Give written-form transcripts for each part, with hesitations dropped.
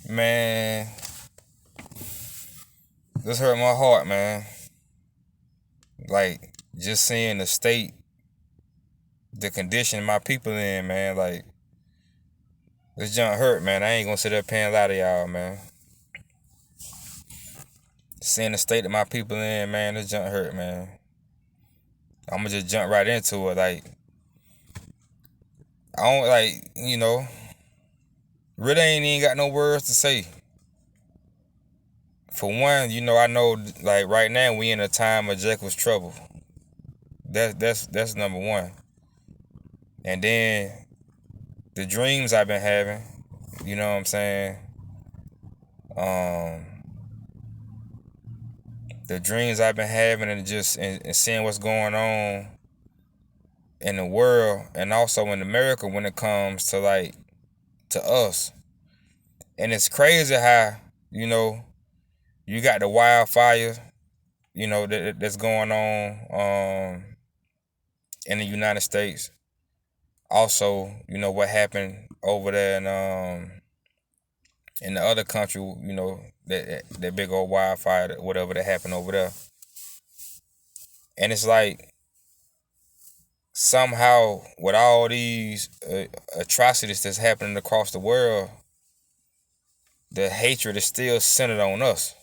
Man, this hurt my heart, man. Like, just seeing the state, the condition my people in, man. Like, this junk hurt, man. I ain't gonna sit up here and lie to y'all, man. Seeing the state that my people in, man, this junk hurt, man. I'ma just jump right into it. Like, I don't, like, really ain't even got no words to say. For one, I know, like, right now we in a time of Jacob's trouble. That's number one. And then the dreams I've been having, you know what I'm saying? Um, the dreams I've been having and seeing what's going on in the world and also in America when it comes to to us. And it's crazy how, you know, you got the wildfire, that's going on in the United States. Also, what happened over there in the other country, that big old wildfire, whatever that happened over there. And it's like somehow with all these atrocities that's happening across the world, the hatred is still centered on us.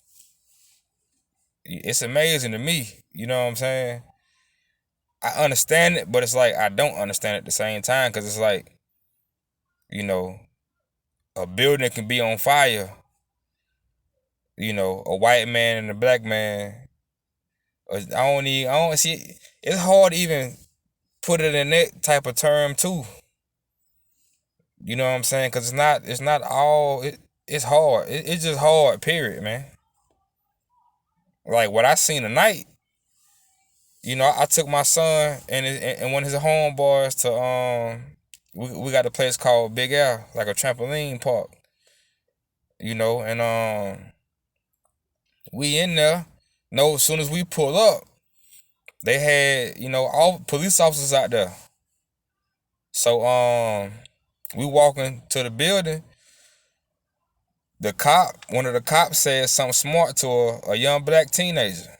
It's amazing to me, you know what I'm saying? I understand it, but it's like I don't understand it at the same time because it's like, you know, a building can be on fire, a white man and a black man. I don't see. It's hard to even put it in that type of term too. You know what I'm saying? Cause it's not all. It's hard. It's just hard. Period, man. Like what I seen tonight. I took my son and one of his homeboys to we got a place called Big L, like a trampoline park. And we in there. No, as soon as we pull up, they had, all police officers out there. So we walking to the building. One of the cops said something smart to a young black teenager.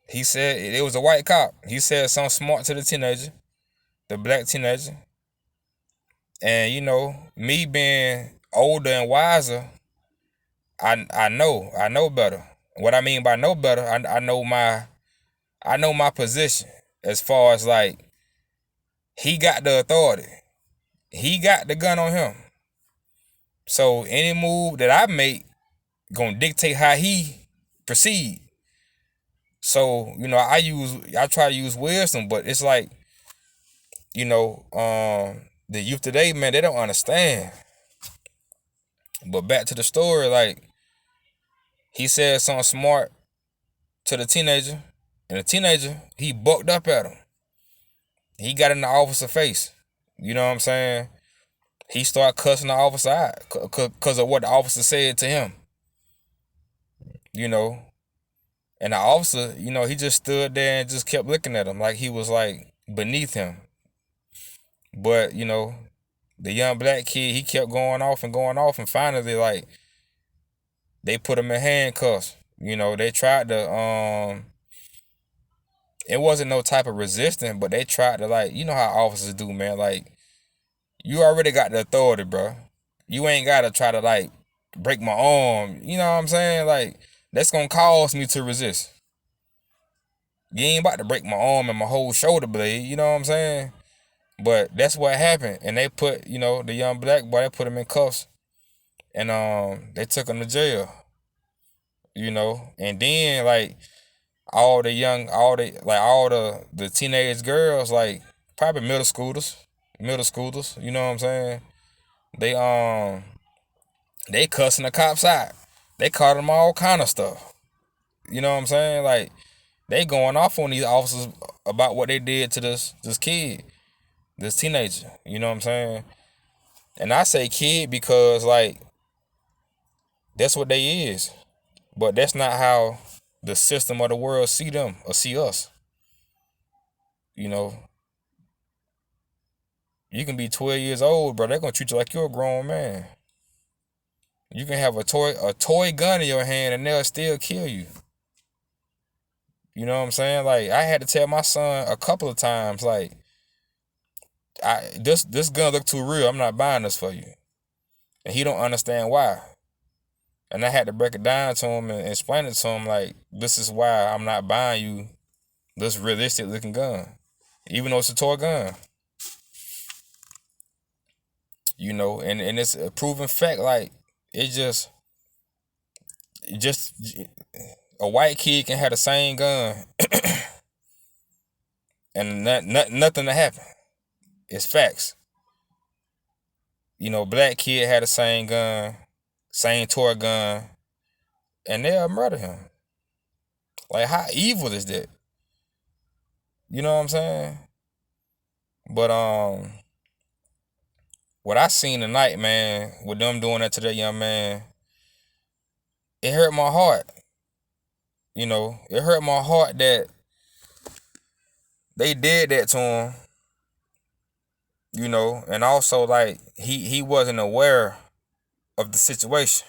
He said it was a white cop. He said something smart to the teenager, the black teenager. And me being older and wiser, I know better. What I mean by know better, I know my position as far as like he got the authority. He got the gun on him. So any move that I make gonna dictate how he proceed. So, I try to use wisdom, but it's like, the youth today, man, they don't understand. But back to the story, like he said something smart to the teenager, and the teenager, he bucked up at him. He got in the officer's face. You know what I'm saying? He started cussing the officer out because of what the officer said to him. And the officer, he just stood there and just kept looking at him like he was like beneath him. But, the young black kid, he kept going off, and finally, like, they put him in handcuffs. They tried to, it wasn't no type of resistance, but they tried to, like, how officers do, man. Like, you already got the authority, bro. You ain't got to try to, like, break my arm. You know what I'm saying? Like, that's going to cause me to resist. You ain't about to break my arm and my whole shoulder blade. You know what I'm saying? But that's what happened. And they put, the young black boy, they put him in cuffs. And they took him to jail. And then, like, all the teenage girls, like, probably middle schoolers, you know what I'm saying? They cussing the cops out. They caught them all kind of stuff. You know what I'm saying? Like, they going off on these officers about what they did to this kid, this teenager. You know what I'm saying? And I say kid because, like, that's what they is. But that's not how the system of the world see them or see us. You know, you can be 12 years old, bro. They're gonna treat you like you're a grown man. You can have a toy gun in your hand and they'll still kill you. You know what I'm saying? Like, I had to tell my son a couple of times, like, this gun look too real. I'm not buying this for you. And he don't understand why. And I had to break it down to him and explain it to him, like, this is why I'm not buying you this realistic looking gun. Even though it's a toy gun. You know, and it's a proven fact, like, it just a white kid can have the same gun and nothing to happen. It's facts. You know, black kid had the same gun, same toy gun, and they'll murder him. Like, how evil is that? You know what I'm saying? But what I seen tonight, man, with them doing that to that young man, it hurt my heart. You know, it hurt my heart that they did that to him. You know, and also, like, he wasn't aware of the situation.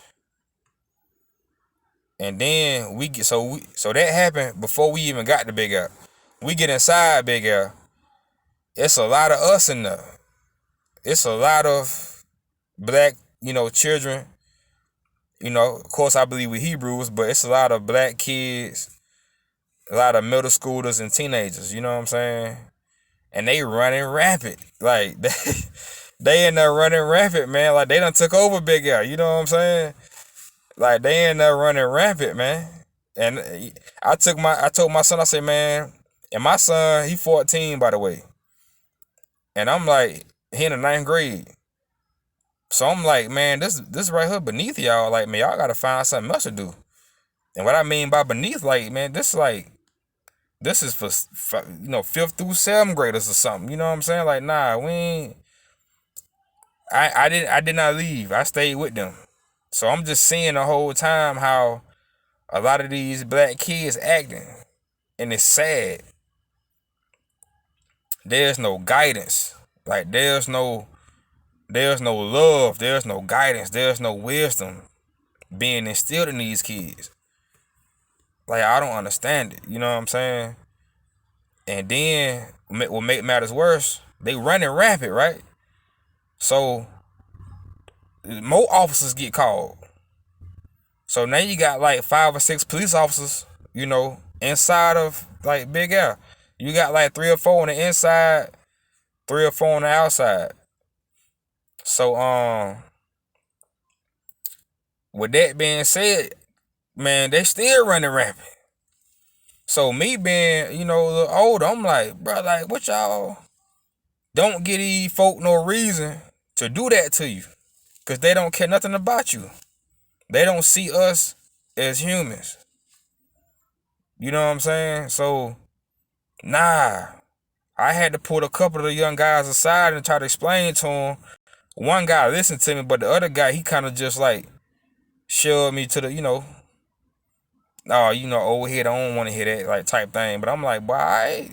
And then so that happened before we even got to Big L. We get inside Big L. It's a lot of us in there. It's a lot of black, you know, children. You know, of course, I believe we're Hebrews, but it's a lot of black kids, a lot of middle schoolers and teenagers. You know what I'm saying? And they running rampant. Like, they in there running rampant, man. Like, they done took over Big L. You know what I'm saying? Like, they in there running rampant, man. And I told my son, I said, man, and my son, he 14, by the way. And I'm like, he in the 9th grade. So I'm like, man, this right here beneath y'all. Like, man, y'all gotta find something else to do. And what I mean by beneath, like, man, this is for, you know, 5th through 7th graders or something. You know what I'm saying? Like, nah, we ain't. I did not leave. I stayed with them. So I'm just seeing the whole time how a lot of these black kids acting, and it's sad. There's no guidance. Like, there's no love. There's no guidance. There's no wisdom being instilled in these kids. Like, I don't understand it. You know what I'm saying? And then what make matters worse, they running rampant, right? So more officers get called. So now you got like 5 or 6 police officers, you know, inside of like Big L. You got like 3 or 4 on the inside, 3 or 4 on the outside. So with that being said, man, they still running rampant. So me being, you know, a little older, I'm like, bro, like, what y'all don't give these folk no reason to do that to you, because they don't care nothing about you. They don't see us as humans. You know what I'm saying? So, nah, I had to pull a couple of the young guys aside and try to explain to them. One guy listened to me, but the other guy, he kind of just like shoved me to the, you know, oh, you know, old head, I don't want to hear that, like, type thing. But I'm like, boy,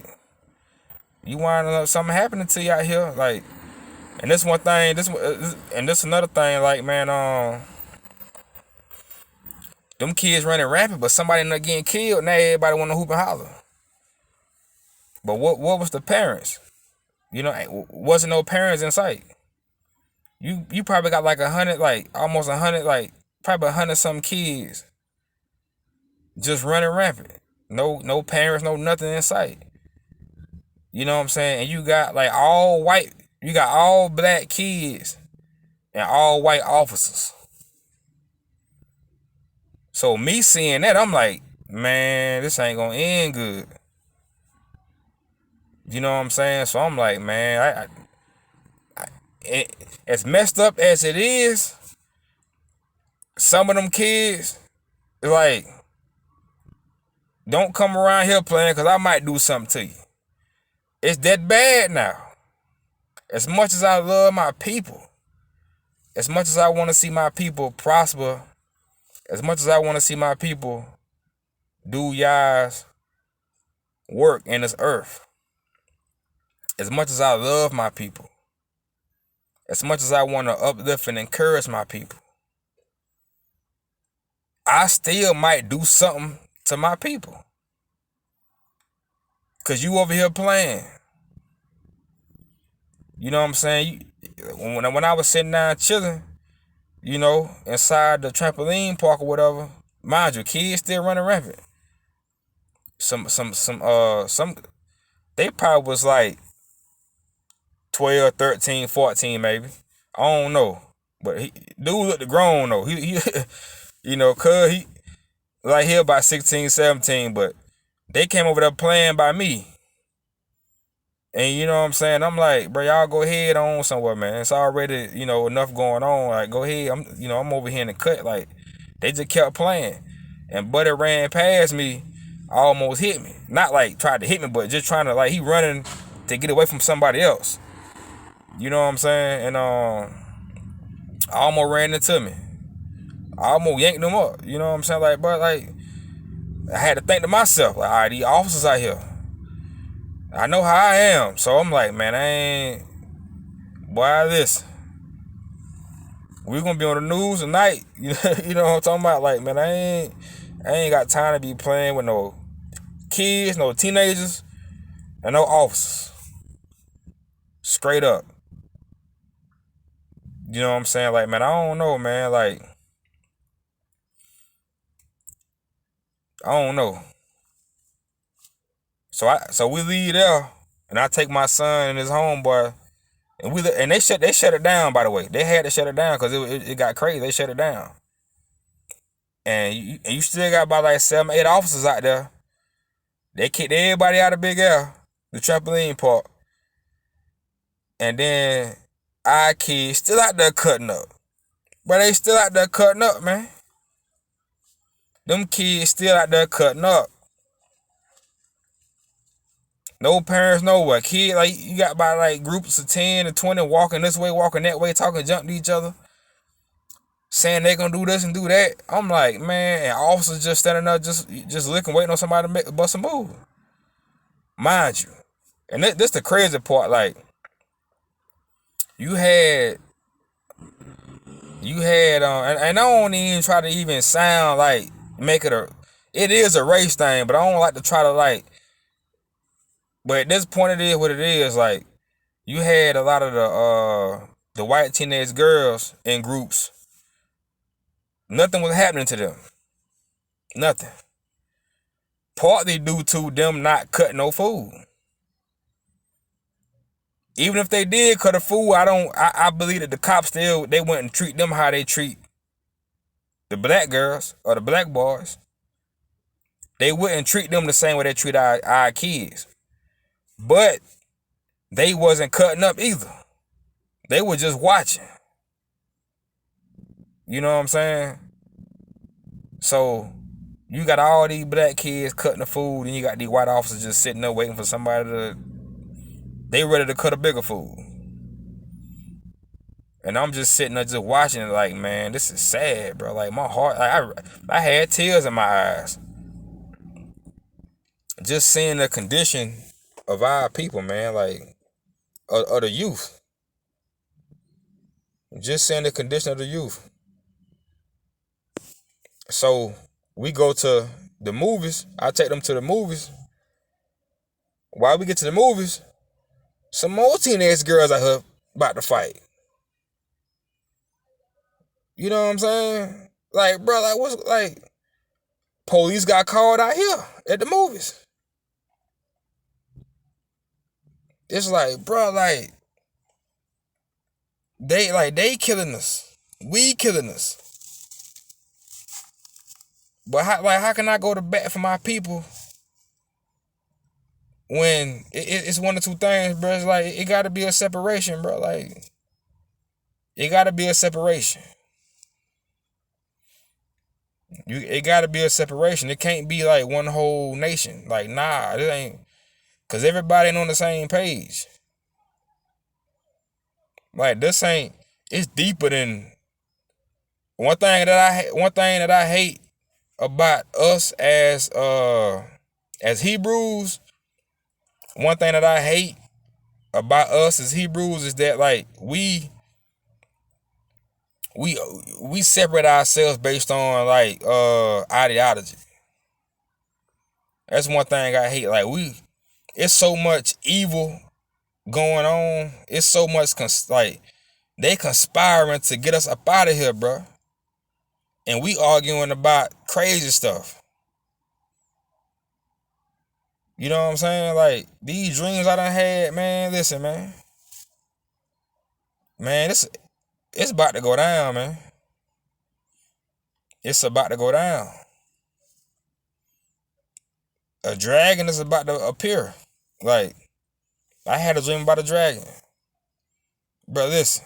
you winding up something happening to you out here, like. And this one thing, and this another thing, like, man, them kids running rampant, but somebody not getting killed. Now everybody want to hoop and holler. But what was the parents? You know, wasn't no parents in sight. You probably got like 100, like almost 100, like probably 100 something kids just running rampant. No parents, no nothing in sight. You know what I'm saying? And you got like all white, you got all black kids and all white officers. So me seeing that, I'm like, man, this ain't gonna end good. You know what I'm saying? So I'm like, man, as messed up as it is, some of them kids, like, don't come around here playing, because I might do something to you. It's that bad now. As much as I love my people, as much as I want to see my people prosper, as much as I want to see my people do y'all's work in this earth, as much as I love my people, as much as I want to uplift and encourage my people, I still might do something to my people. Cause you over here playing. You know what I'm saying? When I was sitting down chilling, inside the trampoline park or whatever, mind you, kids still running rampant. Some they probably was like 12, 13, 14 maybe. I don't know. But dude looked grown though. He cuz he about 16, 17, but they came over there playing by me. And you know what I'm saying? I'm like, bro, y'all go ahead on somewhere, man. It's already, enough going on. Like, go ahead. I'm over here in the cut. Like, they just kept playing. And Buddy ran past me, almost hit me. Not like tried to hit me, but just trying to, like, he running to get away from somebody else. You know what I'm saying? And almost ran into me. I almost yanked him up. You know what I'm saying? Like, but like, I had to think to myself, like, all right, these officers out here, I know how I am. So I'm like, man, I ain't, boy, listen, we gonna be on the news tonight. You know what I'm talking about? Like, man, I ain't got time to be playing with no kids, no teenagers, and no officers. Straight up. You know what I'm saying? Like, man, I don't know, man. Like, I don't know. So we leave there, and I take my son and his homeboy, and they shut it down. By the way, they had to shut it down because it got crazy. They shut it down, and you still got about like 7, 8 officers out there. They kicked everybody out of Big L, the trampoline park, and then our kids still out there cutting up. But they still out there cutting up, man. Them kids still out there cutting up. No parents nowhere. Kid, like, you got about like groups of 10 to 20 walking this way, walking that way, talking junk to each other, saying they gonna do this and do that. I'm like, man, and officers just standing there, just looking, waiting on somebody to bust a move. Mind you. And this the crazy part, like, you had and I don't even try to even sound like make it is a race thing, but I don't like to try to like, but at this point it is what it is. Like, you had a lot of the white teenage girls in groups. Nothing was happening to them. Nothing. Partly due to them not cutting no food. Even if they did cut a food, I believe that the cops they wouldn't treat them how they treat the black girls or the black boys. They wouldn't treat them the same way they treat our kids. But they wasn't cutting up either. They were just watching. You know what I'm saying? So you got all these black kids cutting the food, and you got these white officers just sitting there waiting for somebody they ready to cut a bigger food. And I'm just sitting there just watching it like, man, this is sad, bro. Like, my heart, like, I had tears in my eyes. Just seeing the condition of our people, man, like, of the youth. Just seeing the condition of the youth. So we go to the movies. I take them to the movies. While we get to the movies, some more teenage girls out here about to fight. You know what I'm saying? Like, bro, like, what's, like, police got called out here at the movies. It's like, bro, like, they killing us. We killing us. But how can I go to bat for my people when it's one or two things, bro? It's like, it gotta be a separation, bro. Like, it gotta be a separation. It gotta be a separation. It can't be like one whole nation. Like, nah, it ain't, cause everybody ain't on the same page. Like, this ain't. It's deeper than one thing that I hate about us as Hebrews. One thing that I hate about us as Hebrews is that, like, we we we separate ourselves based on like ideology. That's one thing I hate. Like it's so much evil going on. It's so much like they conspiring to get us up out of here, bro. And we arguing about crazy stuff. You know what I'm saying? Like these dreams I done had, man. Listen, man. Man, it's about to go down, man. It's about to go down. A dragon is about to appear. Like I had a dream about a dragon. Bro, listen.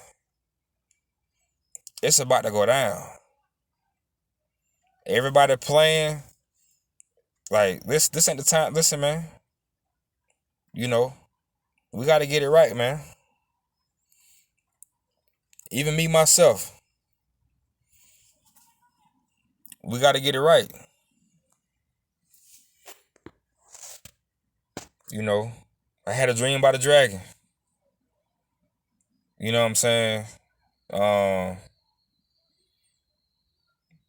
It's about to go down. Everybody playing. Like this ain't the time. Listen, man. You know, we gotta get it right, man. Even me myself. We gotta get it right. You know, I had a dream about a dragon. You know what I'm saying?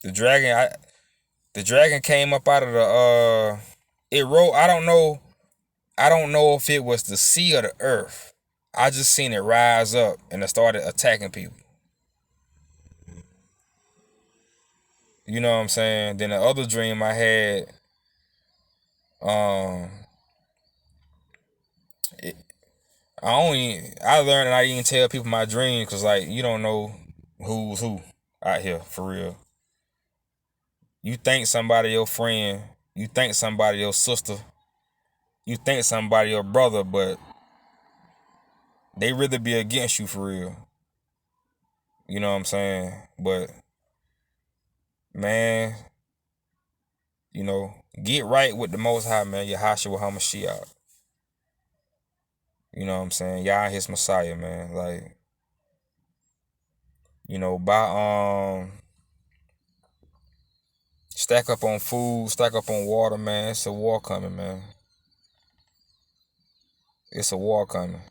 The dragon, the dragon came up out of the it rolled. I don't know if it was the sea or the earth. I just seen it rise up and it started attacking people. You know what I'm saying? Then the other dream I had, um, it, I learned that I didn't tell people my dreams because like you don't know who's who out here for real. You think somebody your friend, you think somebody your sister, you think somebody your brother, but they really be against you for real. You know what I'm saying? But man, you know, get right with the Most High, man. Yahashua HaMashiach. You know what I'm saying? Yah his Messiah, man. Like, you know, stack up on food, stack up on water, man. It's a war coming, man. It's a war coming.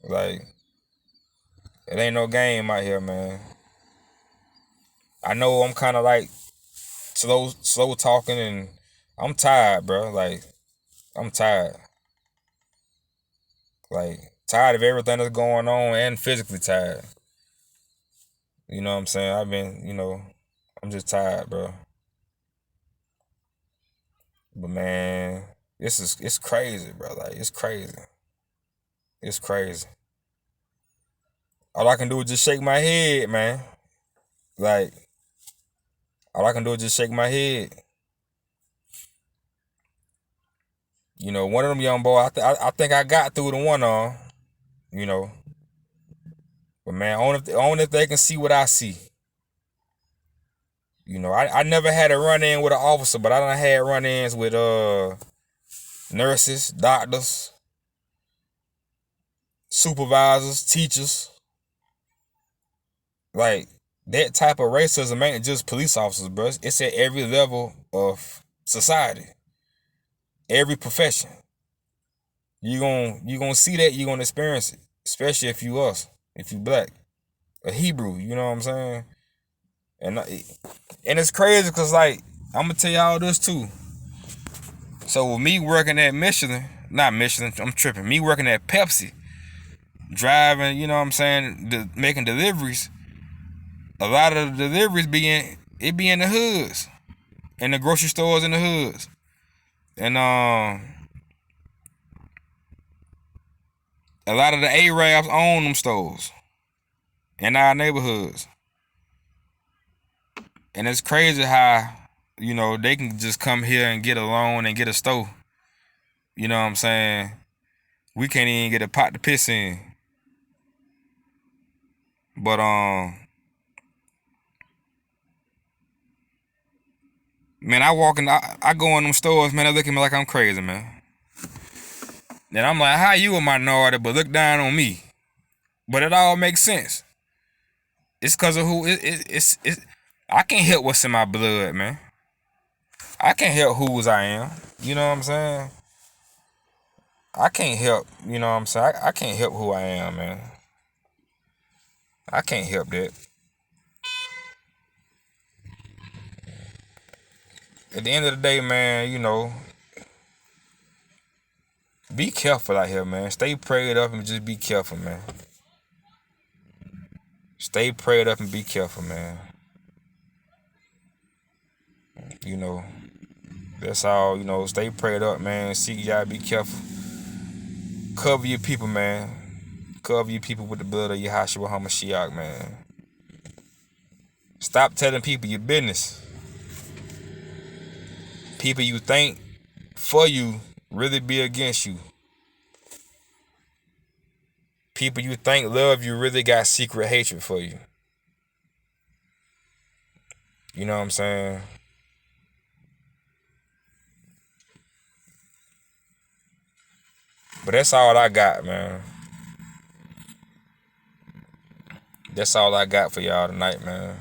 Like, it ain't no game out here, man. I know I'm kind of like slow talking, and I'm tired, bro. Like, I'm tired. Like, tired of everything that's going on and physically tired. You know what I'm saying? I'm just tired, bro. But man, it's crazy, bro. Like, it's crazy. It's crazy. All I can do is just shake my head, man. Like, all I can do is just shake my head. You know, one of them young boys, I think I got through the one on, you know. But man, only if they can see what I see. You know, I never had a run-in with an officer, but I done had run-ins with nurses, doctors, supervisors, teachers. Like, that type of racism ain't just police officers, bro. It's at every level of society, every profession. You gonna see that, you gonna experience it, especially if you black, a Hebrew. You know what I'm saying? And it's crazy because like I'm gonna tell y'all this too. So with me working at not Michelin, I'm tripping. Me working at Pepsi, driving, you know what I'm saying, making deliveries. A lot of the deliveries be in the hoods, in the grocery stores in the hoods, and a lot of the Arabs own them stores in our neighborhoods. And it's crazy how, you know, they can just come here and get a loan and get a store. You know what I'm saying? We can't even get a pot to piss in. But man, I go in them stores, man, they look at me like I'm crazy, man. And I'm like, how you a minority but look down on me? But it all makes sense. It's because of who it's I can't help what's in my blood, man. I can't help whose I am. You know what I'm saying? I can't help, you know what I'm saying? I can't help who I am, man. I can't help that. at the end of the day, man, be careful out here, man. Stay prayed up and just be careful, man. Stay prayed up and be careful, man. You know, that's all, stay prayed up, man. Seek y'all, be careful. Cover your people, man. Cover your people with the blood of Yahshua HaMashiach, man. Stop telling people your business. People you think for you really be against you. People you think love you really got secret hatred for you. You know what I'm saying? But that's all I got, man. That's all I got for y'all tonight, man.